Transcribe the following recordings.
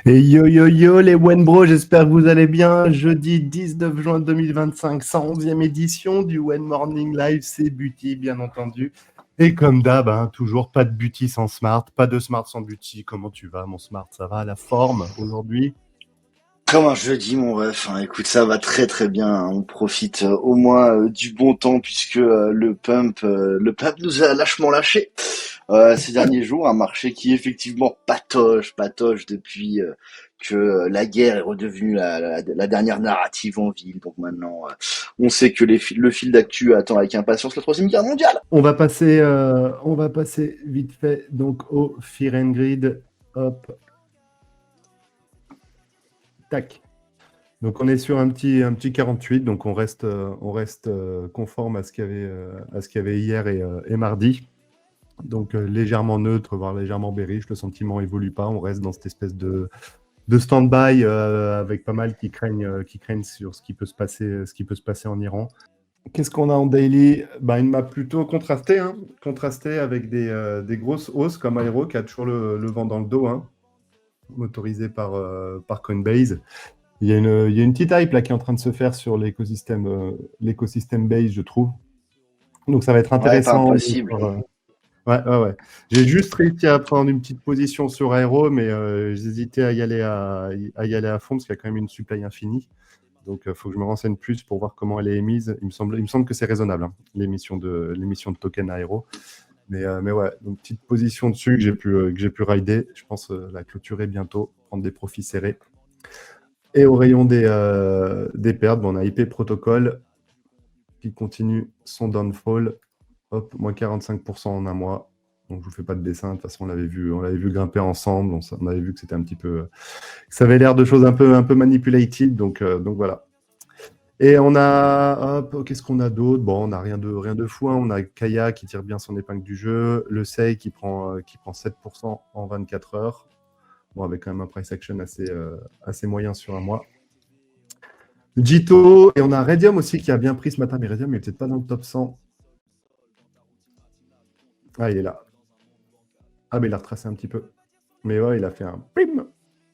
Et yo yo yo les Wenbro, j'espère que vous allez bien. Jeudi 19 juin 2025, 111e édition du Wen Morning Live, c'est Buty bien entendu. Et comme d'hab, hein, toujours pas de Buty sans Smart, pas de Smart sans Buty. Comment tu vas mon Smart? Ça va à la forme aujourd'hui? Comme un jeudi, mon ref. Écoute, ça va très très bien, hein. On profite au moins du bon temps puisque le pump nous a lâchement lâché ces derniers jours. Un marché qui effectivement patoche depuis que la guerre est redevenue la dernière narrative en ville. Donc maintenant, on sait que le fil d'actu attend avec impatience la troisième guerre mondiale. On va passer vite fait donc au Fear and Greed. Hop, tac. Donc on est sur un petit 48, donc on reste conforme à ce qu'il y avait hier et mardi. Donc légèrement neutre, voire légèrement bearish, le sentiment évolue pas, on reste dans cette espèce de stand-by avec pas mal qui craignent sur ce qui peut se passer en Iran. Qu'est-ce qu'on a en daily? Une map plutôt contrastée, hein, contrastée avec des grosses hausses comme Aero qui a toujours le vent dans le dos, hein, motorisé par Coinbase. Il y a une petite hype là qui est en train de se faire sur l'écosystème Base, je trouve. Donc ça va être Ouais, pas intéressant. impossible. Ouais, ouais, ouais. J'ai juste réussi à prendre une petite position sur Aero, mais j'hésitais à y aller à fond parce qu'il y a quand même une supply infinie. Donc, il faut que je me renseigne plus pour voir comment elle est émise. Il me semble que c'est raisonnable, hein, l'émission de token Aero. Mais ouais, donc petite position dessus que j'ai pu rider. Je pense la clôturer bientôt, prendre des profits serrés. Et au rayon des pertes, on a IP Protocol qui continue son downfall. Hop, moins 45% en un mois. Donc, je vous fais pas de dessin. De toute façon, on l'avait vu grimper ensemble. On avait vu que c'était un petit peu, que ça avait l'air de choses un peu manipulated. Donc voilà. Et on a, hop, qu'est-ce qu'on a d'autre? Bon, on n'a rien de fou, hein. On a Kaya qui tire bien son épingle du jeu. Le SEI qui prend 7% en 24 heures. Bon, avec quand même un price action assez moyen sur un mois. Jito, et on a Radium aussi qui a bien pris ce matin, mais Radium il est peut-être pas dans le top 100. Ah, il est là. Ah, mais il a retracé un petit peu. Mais ouais, il a fait un prim.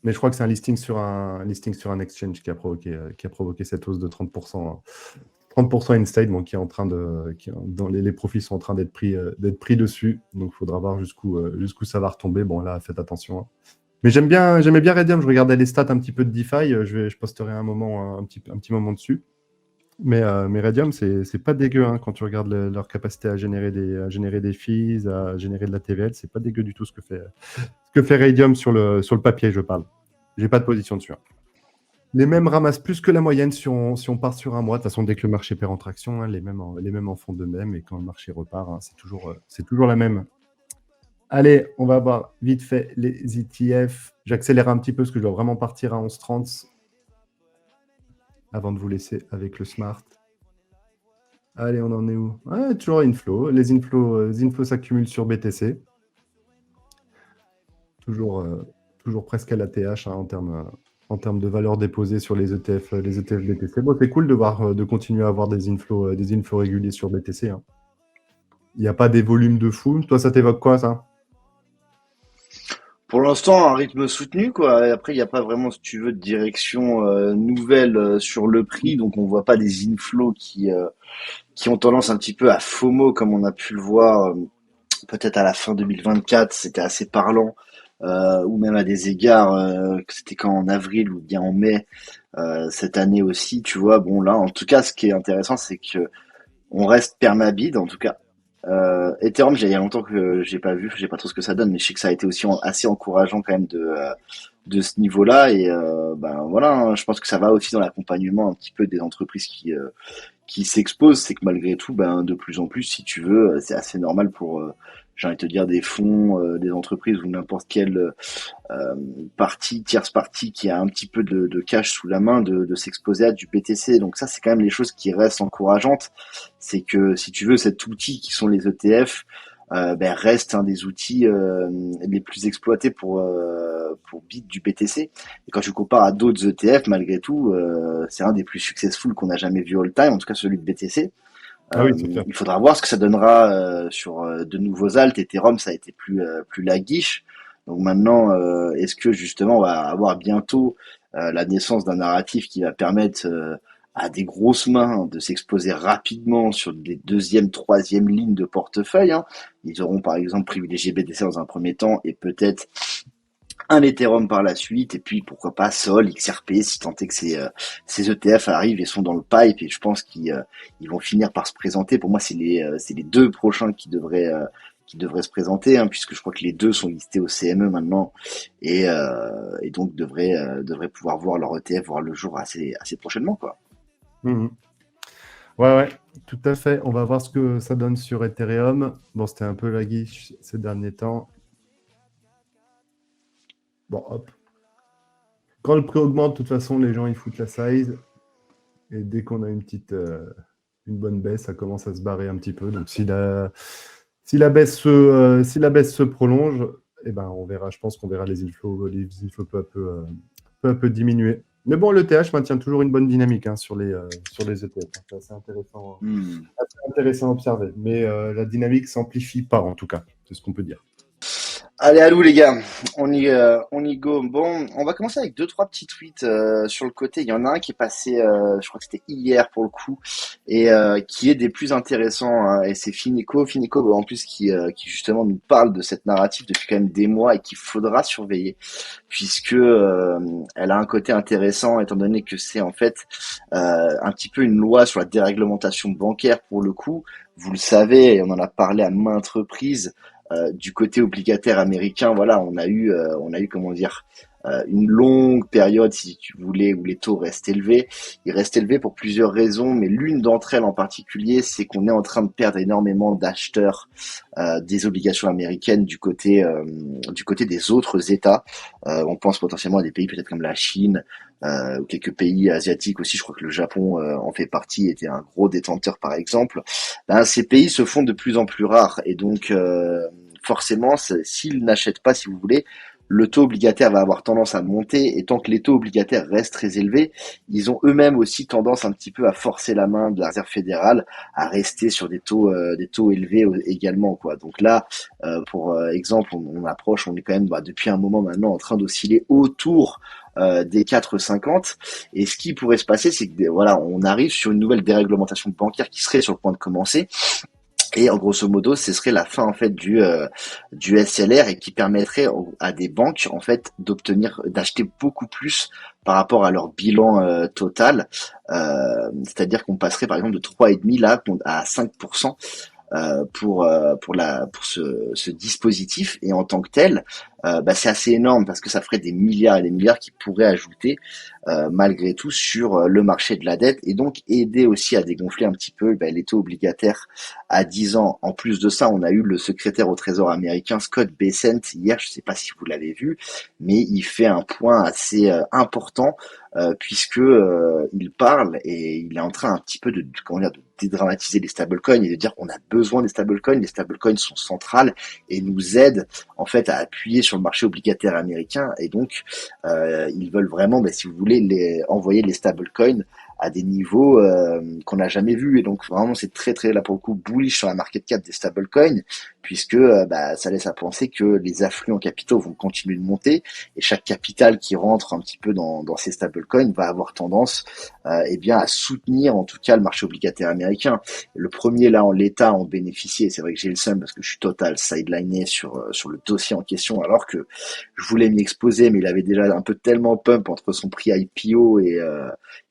Mais je crois que c'est un listing sur un exchange qui a provoqué cette hausse de 30%, hein. 30% in-state, bon, qui est en train de. Dont les profits sont en train d'être pris dessus. Donc, il faudra voir jusqu'où ça va retomber. Bon, là, faites attention, hein. Mais j'aimais bien Radium. Je regardais les stats un petit peu de DeFi. Je posterai un petit moment dessus. Mais Radium, c'est pas dégueu, hein, quand tu regardes leur capacité à générer des fees, à générer de la TVL. C'est pas dégueu du tout ce que fait Radium sur le papier, je parle. J'ai pas de position dessus, hein. Les mêmes ramassent plus que la moyenne si on part sur un mois. De toute façon, dès que le marché perd en traction, hein, les mêmes en font de même. Et quand le marché repart, hein, c'est toujours la même. Allez, on va voir vite fait les ETF. J'accélère un petit peu parce que je dois vraiment partir à 11h30 avant de vous laisser avec le Smart. Allez, on en est où? Ouais, toujours inflow. Les inflows s'accumulent sur BTC. Toujours presque à la TH, hein, en termes de valeur déposée sur les ETF BTC. Bon, c'est cool de continuer à avoir des inflows réguliers sur BTC, hein. Il n'y a pas des volumes de fou. Toi, ça t'évoque quoi, ça? Pour l'instant, un rythme soutenu, quoi. Et après, il n'y a pas vraiment, si tu veux, de direction nouvelle sur le prix, donc on voit pas des inflows qui ont tendance un petit peu à FOMO, comme on a pu le voir peut-être à la fin 2024, c'était assez parlant, ou même à des égards, que c'était quand en avril ou bien en mai cette année aussi, tu vois. Bon là, en tout cas, ce qui est intéressant, c'est que on reste permabide, en tout cas. Ethereum, il y a longtemps que j'ai pas vu, je sais pas trop ce que ça donne, mais je sais que ça a été aussi assez encourageant quand même de ce niveau-là. Et ben voilà, hein, je pense que ça va aussi dans l'accompagnement un petit peu des entreprises qui s'exposent. C'est que malgré tout, ben de plus en plus, si tu veux, c'est assez normal pour, j'ai envie de te dire, des fonds, des entreprises ou n'importe quelle euh, tierce partie qui a un petit peu de cash sous la main, de s'exposer à du BTC. Donc ça, c'est quand même les choses qui restent encourageantes. C'est que si tu veux, cet outil qui sont les ETF, ben, reste un des outils les plus exploités pour bid du BTC. Et quand tu compares à d'autres ETF, malgré tout, c'est un des plus successful qu'on a jamais vu all time, en tout cas celui de BTC. Ah oui, c'est clair. Il faudra voir ce que ça donnera sur de nouveaux alts. Ethereum, ça a été plus laguiche. Donc maintenant, est-ce que justement on va avoir bientôt la naissance d'un narratif qui va permettre à des grosses mains de s'exposer rapidement sur des deuxième, troisième lignes de portefeuille, hein. Ils auront par exemple privilégié BTC dans un premier temps et peut-être un Ethereum par la suite, et puis pourquoi pas Sol, XRP, si tant est que ces ETF arrivent et sont dans le pipe, et je pense qu'ils vont finir par se présenter. Pour moi, c'est les deux prochains qui devraient se présenter, hein, puisque je crois que les deux sont listés au CME maintenant, et donc devraient pouvoir voir leur ETF voir le jour assez prochainement, quoi. Mhm. Ouais, ouais, tout à fait. On va voir ce que ça donne sur Ethereum. Bon, c'était un peu la guiche ces derniers temps. Bon, hop. Quand le prix augmente, de toute façon, les gens ils foutent la size. Et dès qu'on a une bonne baisse, ça commence à se barrer un petit peu. Donc si la baisse se prolonge, eh ben, on verra, je pense qu'on verra les inflows peu à peu diminuer. Mais bon, l'ETH maintient toujours une bonne dynamique hein, sur les ETF. C'est Hmm. assez intéressant à observer. Mais la dynamique s'amplifie pas, en tout cas. C'est ce qu'on peut dire. Allez, à nous les gars, on y go. Bon, on va commencer avec deux trois petits tweets sur le côté. Il y en a un qui est passé, je crois que c'était hier pour le coup, et qui est des plus intéressants, hein, et c'est Finico, bah, en plus qui justement nous parle de cette narrative depuis quand même des mois et qu'il faudra surveiller, puisque elle a un côté intéressant étant donné que c'est en fait un petit peu une loi sur la déréglementation bancaire pour le coup. Vous le savez, et on en a parlé à maintes reprises du côté obligataire américain, voilà, on a eu comment dire, une longue période, si tu voulais, où les taux restent élevés. Ils restent élevés pour plusieurs raisons, mais l'une d'entre elles en particulier, c'est qu'on est en train de perdre énormément d'acheteurs des obligations américaines du côté des autres États. On pense potentiellement à des pays peut-être comme la Chine, ou quelques pays asiatiques aussi. Je crois que le Japon en fait partie, était un gros détenteur par exemple. Ben, ces pays se font de plus en plus rares et donc forcément, s'ils n'achètent pas, si vous voulez, le taux obligataire va avoir tendance à monter, et tant que les taux obligataires restent très élevés, ils ont eux-mêmes aussi tendance un petit peu à forcer la main de la Réserve fédérale à rester sur des taux élevés également, quoi. Donc là, pour exemple, on approche, on est quand même depuis un moment maintenant en train d'osciller autour des 4,50, et ce qui pourrait se passer, c'est que voilà, on arrive sur une nouvelle déréglementation bancaire qui serait sur le point de commencer, et en grosso modo, ce serait la fin en fait du SLR, et qui permettrait à des banques en fait d'acheter beaucoup plus par rapport à leur bilan total. C'est-à-dire qu'on passerait par exemple de 3,5 là à 5% pour ce dispositif, et en tant que tel, c'est assez énorme parce que ça ferait des milliards et des milliards qui pourraient ajouter malgré tout sur le marché de la dette, et donc aider aussi à dégonfler un petit peu les taux obligataires à 10 ans. En plus de ça, on a eu le secrétaire au Trésor américain Scott Bessent hier, je ne sais pas si vous l'avez vu, mais il fait un point assez important puisque il parle, et il est en train un petit peu comment dire, de dédramatiser les stablecoins et de dire qu'on a besoin des stablecoins. Les stablecoins sont centrales et nous aident en fait à appuyer sur le marché obligataire américain, et donc ils veulent vraiment, si vous voulez, envoyer les stablecoins à des niveaux qu'on n'a jamais vus, et donc vraiment c'est très très là pour le coup bullish sur la market cap des stablecoins, puisque ça laisse à penser que les afflux en capitaux vont continuer de monter, et chaque capital qui rentre un petit peu dans ces stablecoins va avoir tendance à soutenir en tout cas le marché obligataire américain. Le premier là en l'état en bénéficier, c'est vrai que j'ai le seum parce que je suis total sideliné sur le dossier en question, alors que je voulais m'y exposer, mais il avait déjà un peu tellement pump entre son prix IPO et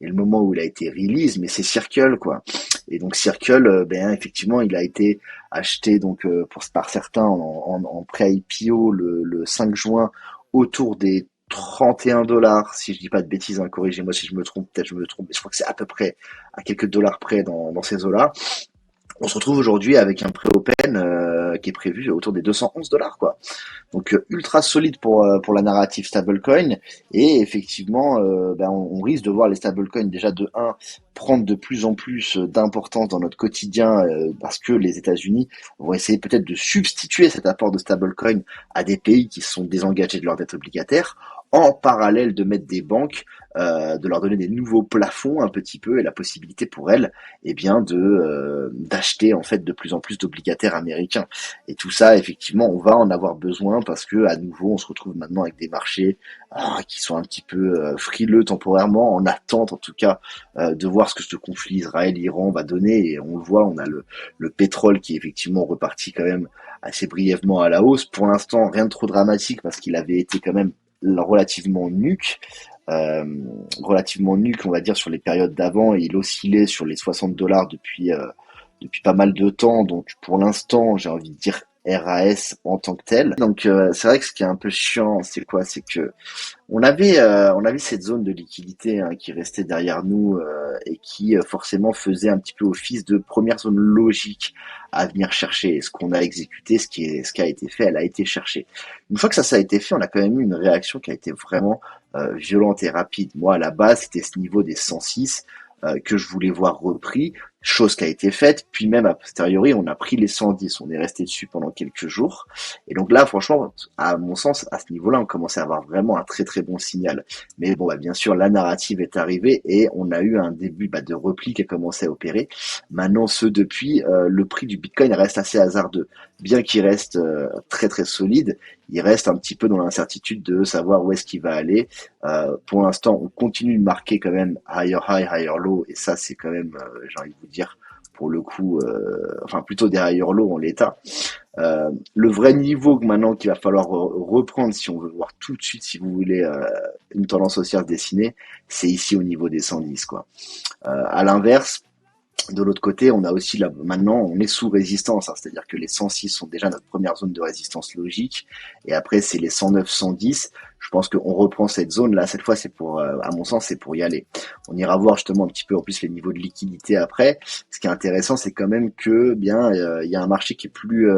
le moment où il a été release, mais c'est Circle quoi. Et donc Circle, effectivement, il a été acheté donc par certains en pré-IPO le 5 juin autour des 31 dollars, si je dis pas de bêtises, hein, corrigez-moi si je me trompe, peut-être je me trompe, mais je crois que c'est à peu près à quelques dollars près dans ces eaux-là. On se retrouve aujourd'hui avec un prix open qui est prévu autour des 211 dollars quoi. Donc ultra solide pour la narrative stablecoin, et effectivement on risque de voir les stablecoins déjà de 1 prendre de plus en plus d'importance dans notre quotidien parce que les États-Unis vont essayer peut-être de substituer cet apport de stablecoin à des pays qui se sont désengagés de leur dette obligataire. en parallèle de mettre des banques, de leur donner des nouveaux plafonds un petit peu et la possibilité pour elles, eh bien d'acheter en fait de plus en plus d'obligataires américains. Et tout ça, effectivement, on va en avoir besoin parce que à nouveau, on se retrouve maintenant avec des marchés qui sont un petit peu frileux temporairement, en attente en tout cas de voir ce que ce conflit Israël-Iran va donner. Et on le voit, on a le pétrole qui est effectivement reparti quand même assez brièvement à la hausse. Pour l'instant, rien de trop dramatique parce qu'il avait été quand même relativement nuque. Euh, Relativement nuque, on va dire, sur les périodes d'avant, et il oscillait sur les $60 depuis pas mal de temps. Donc pour l'instant, j'ai envie de dire RAS en tant que tel. Donc c'est vrai que ce qui est un peu chiant, c'est quoi? C'est que on avait cette zone de liquidité qui restait derrière nous et qui forcément faisait un petit peu office de première zone logique à venir chercher. Et ce qu'on a exécuté, ce qui a été fait, elle a été cherchée. Une fois que ça a été fait, on a quand même eu une réaction qui a été vraiment violente et rapide. Moi, à la base, c'était ce niveau des 106 que je voulais voir repris, chose qui a été faite, puis même a posteriori, on a pris les 110, on est resté dessus pendant quelques jours, et donc là, franchement, à mon sens, à ce niveau-là, on commençait à avoir vraiment un très très bon signal. Mais bon, bah, bien sûr, la narrative est arrivée et on a eu un début de repli qui a commencé à opérer. Maintenant, depuis, le prix du Bitcoin reste assez hasardeux. Bien qu'il reste très très solide, il reste un petit peu dans l'incertitude de savoir où est-ce qu'il va aller. Pour l'instant, on continue de marquer quand même higher high, higher low, et ça, c'est quand même, j'ai envie de vous dire, pour le coup, enfin plutôt des higher low en l'état. Le vrai niveau que maintenant qu'il va falloir reprendre si on veut voir tout de suite, si vous voulez, une tendance haussière se dessiner, c'est ici au niveau des 110, quoi. À l'inverse, de l'autre côté, on a aussi maintenant, on est sous résistance, hein, c'est-à-dire que les 106 sont déjà notre première zone de résistance logique, et après c'est les 109, 110. Je pense qu'on reprend cette zone là. Cette fois, c'est pour, à mon sens, c'est pour y aller. On ira voir justement un petit peu en plus les niveaux de liquidité après. Ce qui est intéressant, c'est quand même que bien, il y a un marché qui est plus,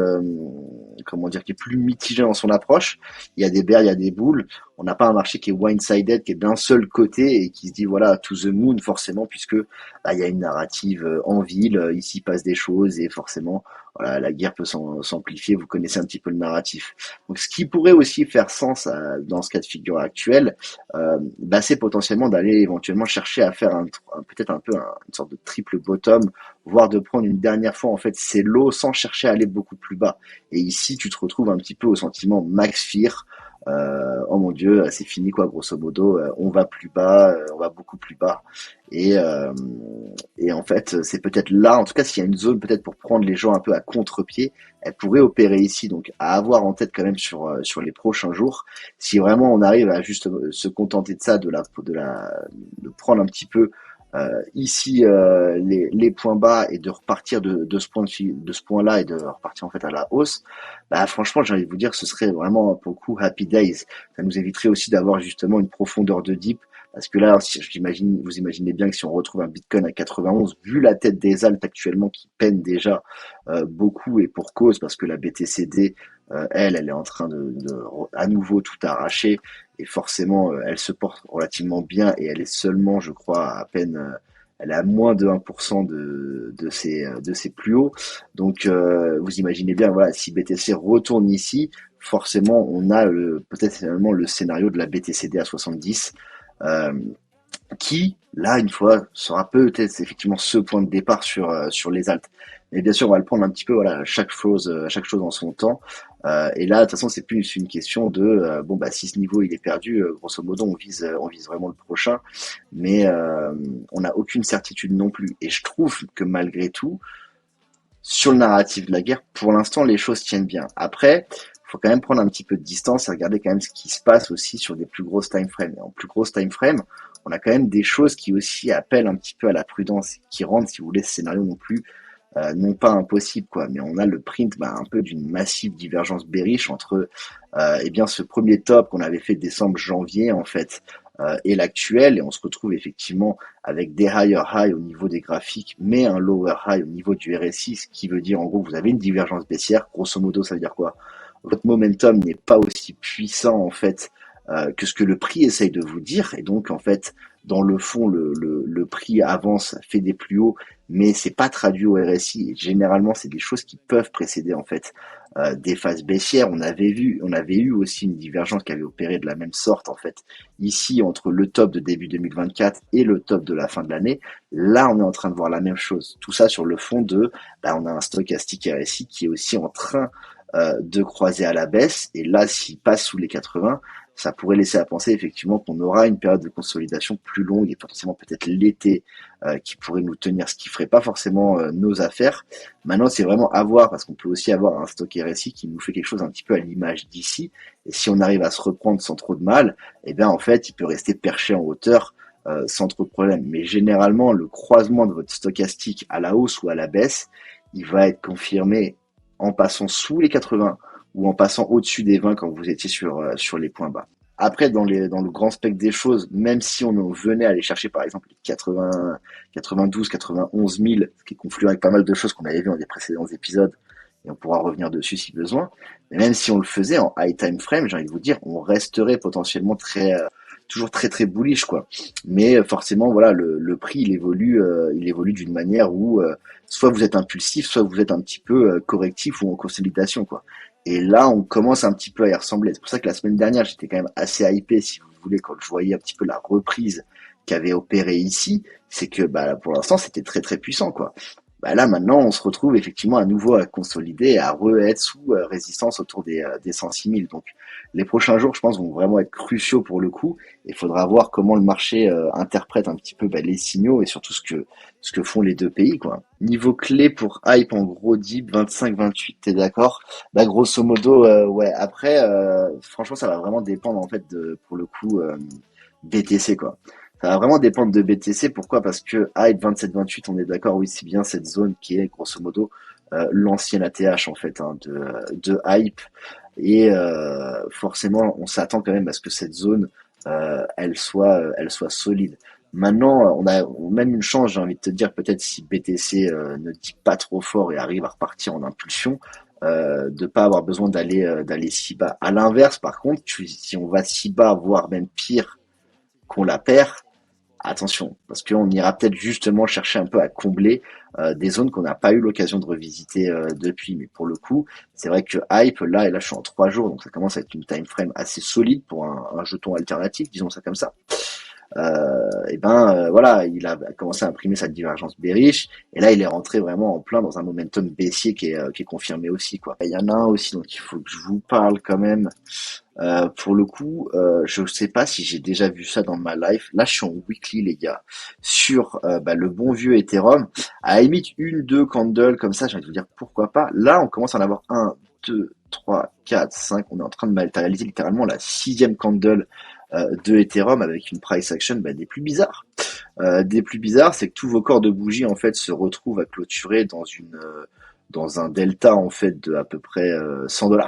comment dire, qui est plus mitigé dans son approche. Il y a des bears, il y a des bulls. On n'a pas un marché qui est one-sided, qui est d'un seul côté et qui se dit voilà to the moon forcément, puisque bah, il y a une narrative en ville, ici passe des choses et forcément voilà, la guerre peut s'amplifier, vous connaissez un petit peu le narratif. Donc ce qui pourrait aussi faire sens dans ce cas de figure actuel, bah, c'est potentiellement d'aller éventuellement chercher à faire peut-être un peu une sorte de triple bottom, voire de prendre une dernière fois en fait ces lots sans chercher à aller beaucoup plus bas. Et ici tu te retrouves un petit peu au sentiment max fear, oh mon Dieu, c'est fini quoi, grosso modo, on va plus bas, on va beaucoup plus bas. Et, euh, et en fait, c'est peut-être là, en tout cas, s'il y a une zone peut-être pour prendre les gens un peu à contre-pied, elle pourrait opérer ici. Donc, à avoir en tête quand même sur les prochains jours. Si vraiment on arrive à juste se contenter de ça, de prendre un petit peu ici les points bas et de repartir de ce point-là et de repartir en fait à la hausse, bah franchement j'ai envie de vous dire que ce serait vraiment pour le coup happy days. Ça nous éviterait aussi d'avoir justement une profondeur de dip, parce que là vous imaginez bien que si on retrouve un Bitcoin à 91, vu la tête des altes actuellement qui peine déjà beaucoup, et pour cause, parce que la BTCD elle est en train de à nouveau tout arracher, et forcément elle se porte relativement bien, et elle est seulement, je crois, à peine, elle est à moins de 1% de ses plus hauts. Donc vous imaginez bien, voilà, si BTC retourne ici, forcément on a peut-être finalement le scénario de la BTCD à 70, euh, qui, là, une fois, sera peut-être effectivement ce point de départ sur les altes. Mais bien sûr, on va le prendre un petit peu, voilà, chaque chose en son temps. Et là, de toute façon, c'est plus une question de, bon, bah, si ce niveau il est perdu, grosso modo, on vise vraiment le prochain. Mais on n'a aucune certitude non plus. Et je trouve que malgré tout, sur le narratif de la guerre, pour l'instant, les choses tiennent bien. Après, faut quand même prendre un petit peu de distance et regarder quand même ce qui se passe aussi sur des plus grosses time frames. Et en plus grosse time frame, on a quand même des choses qui aussi appellent un petit peu à la prudence, qui rendent, si vous voulez, ce scénario non plus, non pas impossible, quoi. Mais on a le print, bah, un peu d'une massive divergence bearish entre, eh bien, ce premier top qu'on avait fait décembre-janvier, en fait, et l'actuel, et on se retrouve effectivement avec des higher high au niveau des graphiques, mais un lower high au niveau du RSI, ce qui veut dire en gros que vous avez une divergence baissière. Grosso modo, ça veut dire quoi? Votre momentum n'est pas aussi puissant en fait que ce que le prix essaye de vous dire, et donc en fait dans le fond, le prix avance, fait des plus hauts, mais c'est pas traduit au RSI. Et généralement, c'est des choses qui peuvent précéder en fait des phases baissières. On avait eu aussi une divergence qui avait opéré de la même sorte en fait ici entre le top de début 2024 et le top de la fin de l'année. Là, on est en train de voir la même chose. Tout ça sur le fond de, on a un stochastique RSI qui est aussi en train de croiser à la baisse. Et là, s'il passe sous les 80, ça pourrait laisser à penser effectivement qu'on aura une période de consolidation plus longue et potentiellement peut-être l'été qui pourrait nous tenir, ce qui ferait pas forcément nos affaires. Maintenant, c'est vraiment à voir parce qu'on peut aussi avoir un stock RSI qui nous fait quelque chose un petit peu à l'image d'ici. Et si on arrive à se reprendre sans trop de mal, eh bien en fait, il peut rester perché en hauteur sans trop de problème. Mais généralement, le croisement de votre stochastique à la hausse ou à la baisse, il va être confirmé en passant sous les 80 ou en passant au-dessus des 20 quand vous étiez sur les points bas. Après, dans le grand spectre des choses, même si on venait aller chercher par exemple les 80, 92, 91 000, ce qui est confluent avec pas mal de choses qu'on avait vues dans des précédents épisodes, et on pourra revenir dessus si besoin, mais même si on le faisait en high time frame, j'ai envie de vous dire, on resterait potentiellement toujours très très bullish quoi. Mais forcément voilà le prix il évolue d'une manière où soit vous êtes impulsif, soit vous êtes un petit peu correctif ou en consolidation quoi. Et là on commence un petit peu à y ressembler. C'est pour ça que la semaine dernière j'étais quand même assez hypé si vous voulez quand je voyais un petit peu la reprise qu'avait opéré ici, c'est que pour l'instant c'était très très puissant quoi. Là maintenant on se retrouve effectivement à nouveau à consolider, à re-être sous résistance autour des 106 000. Donc les prochains jours je pense vont vraiment être cruciaux pour le coup. Il faudra voir comment le marché interprète un petit peu les signaux et surtout ce que font les deux pays quoi. Niveau clé pour hype en gros dip 25-28, t'es d'accord? Grosso modo ouais. Après franchement ça va vraiment dépendre en fait de pour le coup BTC quoi. Ça va vraiment dépendre de BTC. Pourquoi? Parce que hype 27-28, on est d'accord, oui, c'est bien cette zone qui est grosso modo l'ancienne ATH en fait de hype. Et forcément, on s'attend quand même à ce que cette zone elle soit solide. Maintenant, on a même une chance, j'ai envie de te dire, peut-être si BTC ne dit pas trop fort et arrive à repartir en impulsion, de pas avoir besoin d'aller si bas. À l'inverse, par contre, si on va si bas, voire même pire qu'on la perd, attention, parce qu'on ira peut-être justement chercher un peu à combler des zones qu'on n'a pas eu l'occasion de revisiter depuis. Mais pour le coup, c'est vrai que Hype, là, et là je suis en 3 jours, donc ça commence à être une time frame assez solide pour un jeton alternatif, disons ça comme ça. Voilà, il a commencé à imprimer sa divergence bearish, et là il est rentré vraiment en plein dans un momentum baissier qui est confirmé aussi, quoi. Il y en a un aussi dont il faut que je vous parle quand même. Pour le coup, je sais pas si j'ai déjà vu ça dans ma life. Là, je suis en weekly, les gars, sur le bon vieux Ethereum. À la limite, une, deux candles comme ça, j'ai envie de vous dire pourquoi pas. Là, on commence à en avoir un, deux, trois, quatre, cinq. On est en train de matérialiser littéralement la sixième candle de Ethereum avec une price action des plus bizarres. Des plus bizarres, c'est que tous vos corps de bougie en fait se retrouvent à clôturer dans un delta en fait de à peu près 100 $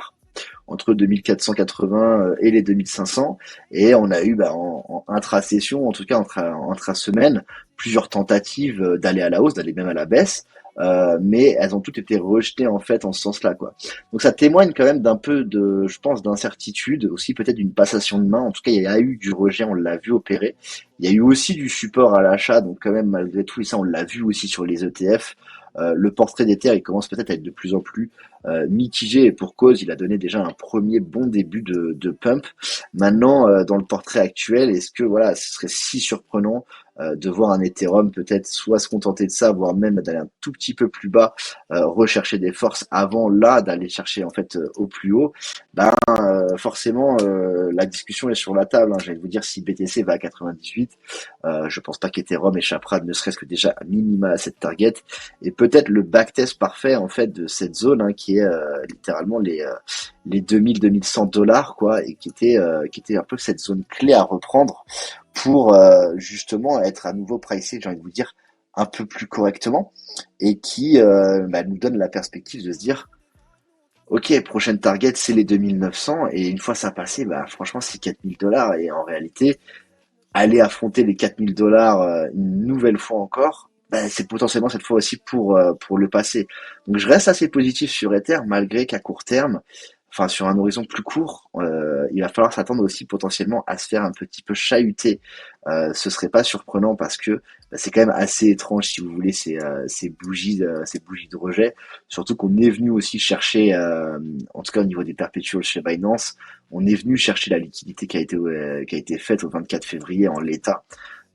entre 2480 et les 2500, et on a eu en intra-session, en tout cas intra-semaine, plusieurs tentatives d'aller à la hausse, d'aller même à la baisse, mais elles ont toutes été rejetées en fait en ce sens-là quoi. Donc ça témoigne quand même d'un peu de, je pense, d'incertitude, aussi peut-être d'une passation de main. En tout cas, il y a eu du rejet, on l'a vu opérer. Il y a eu aussi du support à l'achat, donc quand même malgré tout, et ça on l'a vu aussi sur les ETF. Le portrait d'Ether, il commence peut-être à être de plus en plus mitigé, et pour cause, il a donné déjà un premier bon début de pump. Maintenant, dans le portrait actuel, est-ce que voilà, ce serait si surprenant de voir un Ethereum peut-être soit se contenter de ça, voire même d'aller un tout petit peu plus bas, rechercher des forces avant là d'aller chercher en fait au plus haut? Forcément, la discussion est sur la table. Hein. J'allais vous dire si BTC va à 98, je pense pas qu'Ethereum échappera ne serait-ce que déjà à minima à cette target. Et peut-être le backtest parfait en fait de cette zone qui est littéralement les 2000-2100 $ quoi, et qui était un peu cette zone clé à reprendre pour justement être à nouveau pricé, j'ai envie de vous dire, un peu plus correctement, et qui nous donne la perspective de se dire ok, prochaine target c'est les 2900, et une fois ça passé, franchement c'est 4000 $, et en réalité aller affronter les 4000 $ une nouvelle fois encore, c'est potentiellement cette fois aussi pour le passé. Donc je reste assez positif sur Ether, malgré qu'à court terme, enfin sur un horizon plus court, il va falloir s'attendre aussi potentiellement à se faire un petit peu chahuter. Ce serait pas surprenant parce que c'est quand même assez étrange, si vous voulez, ces bougies de rejet. Surtout qu'on est venu aussi chercher, en tout cas au niveau des perpetuals chez Binance, on est venu chercher la liquidité qui a été faite au 24 février en l'état.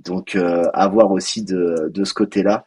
Donc à voir aussi de ce côté-là.